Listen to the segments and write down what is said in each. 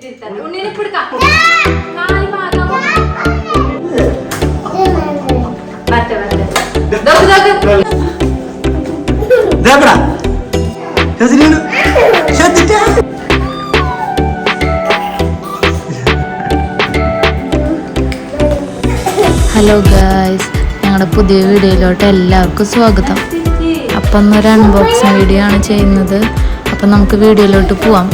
Hello guys, ഞങ്ങളുടെ പുതിയ വീഡിയോയിലോട്ട് എല്ലാവർക്കും സ്വാഗതം. അപ്പം ഒരു അൺബോക്സിങ് വീഡിയോ ആണ് ചെയ്യുന്നത്. അപ്പം നമുക്ക് വീഡിയോയിലോട്ട് പോവാം.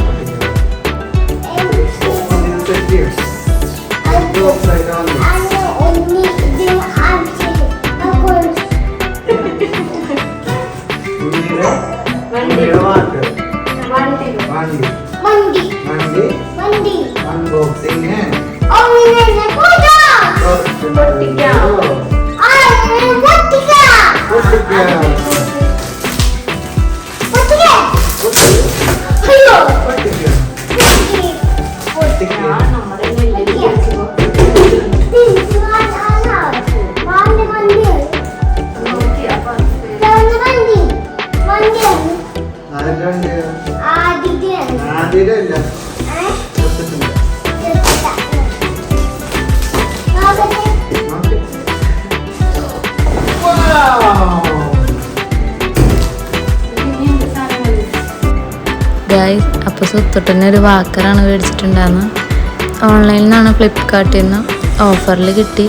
ഗായ്സ്, അപ്പോൾ സുത്തുട്ടന് ഒരു വാക്കറാണ് മേടിച്ചിട്ടുണ്ടായിരുന്നത്. ഓൺലൈനിൽ നിന്നാണ്, ഫ്ലിപ്കാർട്ടിൽ നിന്ന് ഓഫറിൽ കിട്ടി.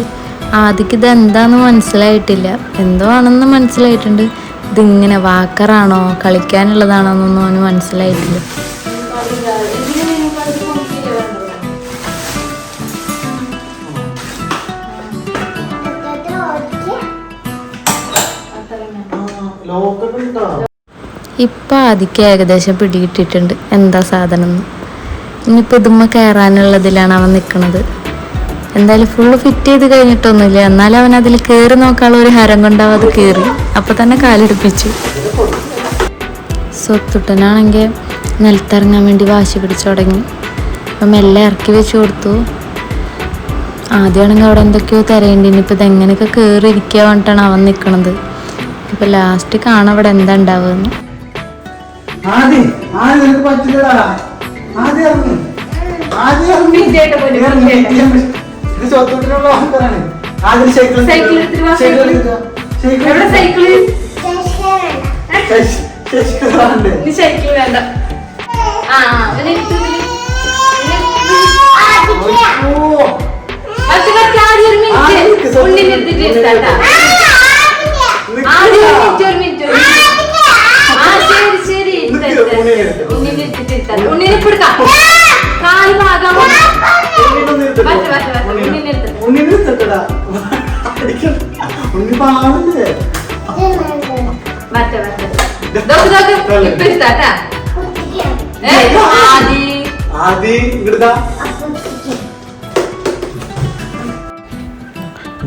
ആദ്യം ഇത് എന്താണെന്ന് മനസ്സിലായിട്ടില്ല, എന്തോ ആണെന്ന് മനസ്സിലായിട്ടുണ്ട്. ഇതിങ്ങനെ വാക്കറാണോ കളിക്കാനുള്ളതാണോ എന്നൊന്നും അവന് മനസ്സിലായിട്ടില്ല. ഇപ്പം ആദ്യം ഏകദേശം പിടികിട്ടിട്ടുണ്ട് എന്താ സാധനം എന്ന്. ഇനിയിപ്പോൾ ഇതുമ്മ കയറാനുള്ളതിലാണ് അവൻ നിൽക്കുന്നത്. എന്തായാലും ഫുള്ള് ഫിറ്റ് ചെയ്ത് കഴിഞ്ഞിട്ടൊന്നുമില്ല, എന്നാലും അവൻ അതിൽ കയറി നോക്കാനുള്ള ഒരു ഹരം കൊണ്ടാവും അത് കയറി. അപ്പം തന്നെ കാലെടുപ്പിച്ചു. സ്വത്തുട്ടനാണെങ്കിൽ നിലത്തിറങ്ങാൻ വേണ്ടി വാശി പിടിച്ചു തുടങ്ങി. അപ്പം മെല്ലെ ഇറക്കി വെച്ച് കൊടുത്തു. ആദ്യമാണെങ്കിൽ അവിടെ എന്തൊക്കെയോ തിരയേണ്ടി. ഇനിയിപ്പോൾ ഇതെങ്ങനെയൊക്കെ കയറി ഇരിക്കുക പറഞ്ഞിട്ടാണ് അവൻ നിൽക്കണത്. ഇപ്പം ലാസ്റ്റ് കാണാം അവിടെ എന്താ ഉണ്ടാവുമെന്ന്.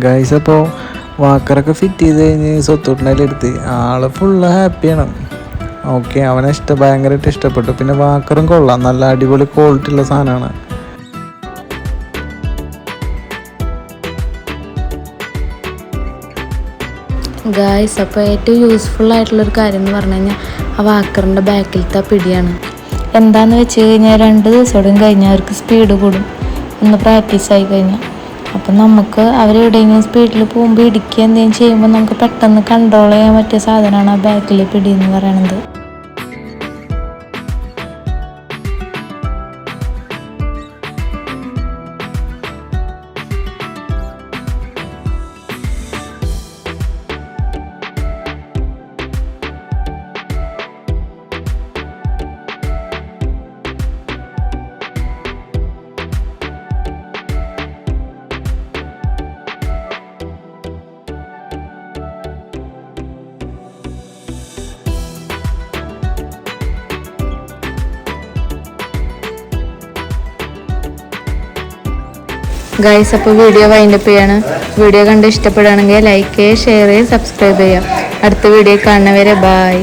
ഗൈസ്, അപ്പോൾ വാക്കറൊക്കെ ഫിറ്റ് ചെയ്ത് കഴിഞ്ഞ് സ്വത്തൂട്ടിനെടുത്ത് ആള് ഫുള്ള് ഹാപ്പിയാണ്. ഓക്കെ, അവനെ ഭയങ്കരമായിട്ട് ഇഷ്ടപ്പെട്ടു. പിന്നെ വാക്കറും കൊള്ളാം, നല്ല അടിപൊളി ക്വാളിറ്റി ഉള്ള സാധനമാണ്. ഗായ്സ്, അപ്പോൾ ഏറ്റവും യൂസ്ഫുൾ ആയിട്ടുള്ളൊരു കാര്യം എന്ന് പറഞ്ഞു കഴിഞ്ഞാൽ ആ വാക്കറിൻ്റെ ബാക്കിലത്തെ പിടിയാണ്. എന്താണെന്ന് വെച്ച് കഴിഞ്ഞാൽ 2 ദിവസം കഴിഞ്ഞാൽ അവർക്ക് സ്പീഡ് കൂടും, ഒന്ന് പ്രാക്ടീസായി കഴിഞ്ഞാൽ. അപ്പം നമുക്ക് അവരെവിടെയെങ്കിലും സ്പീഡിൽ പോകുമ്പോൾ ഇടിക്കുക എന്തെങ്കിലും ചെയ്യുമ്പോൾ നമുക്ക് പെട്ടെന്ന് കൺട്രോൾ ചെയ്യാൻ പറ്റിയ സാധനമാണ് ആ ബാക്കിലെ പിടി എന്ന് പറയണത്. ഗൈസ്, അപ്പോൾ വീഡിയോ വൈൻഡപ്പ് ചെയ്യാണ്. വീഡിയോ കണ്ട് ഇഷ്ടപ്പെടുകയാണെങ്കിൽ ലൈക്ക് ചെയ്യുക, ഷെയർ ചെയ്യുക, സബ്സ്ക്രൈബ് ചെയ്യുക. അടുത്ത വീഡിയോ കാണുന്നവരെ ബായ്.